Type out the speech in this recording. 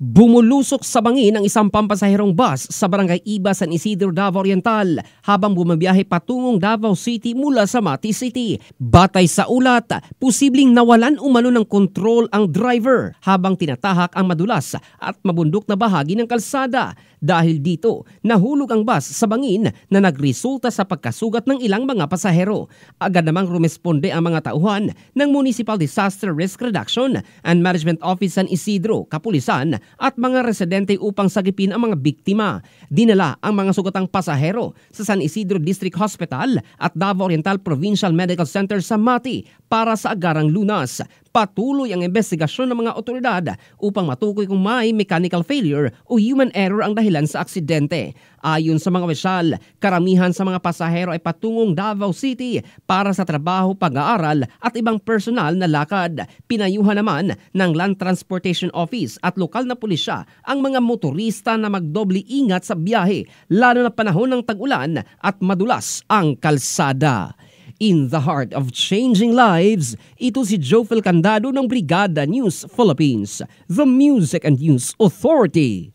Bumulusok sa bangin ang isang pampasaherong bus sa Barangay Iba, San Isidro, Davao Oriental habang bumabiyahe patungong Davao City mula sa Mati City. Batay sa ulat, posibleng nawalan umano ng kontrol ang driver habang tinatahak ang madulas at mabundok na bahagi ng kalsada. Dahil dito, nahulog ang bus sa bangin na nagresulta sa pagkasugat ng ilang mga pasahero. Agad namang rumesponde ang mga tauhan ng Municipal Disaster Risk Reduction and Management Office San Isidro, Kapulisan at mga residente upang sagipin ang mga biktima. Dinala ang mga sugatang pasahero sa San Isidro District Hospital at Davao Oriental Provincial Medical Center sa Mati para sa agarang lunas. Patuloy ang investigasyon ng mga otoridad upang matukoy kung may mechanical failure o human error ang dahilan sa aksidente. Ayon sa mga opisyal, karamihan sa mga pasahero ay patungong Davao City para sa trabaho, pag-aaral at ibang personal na lakad. Pinayuhan naman ng Land Transportation Office at lokal na pulisya ang mga motorista na magdoble ingat sa biyahe lalo na panahon ng tag-ulan at madulas ang kalsada. In the heart of changing lives, ito si Jofel Candado ng Brigada News Philippines, the Music and News Authority.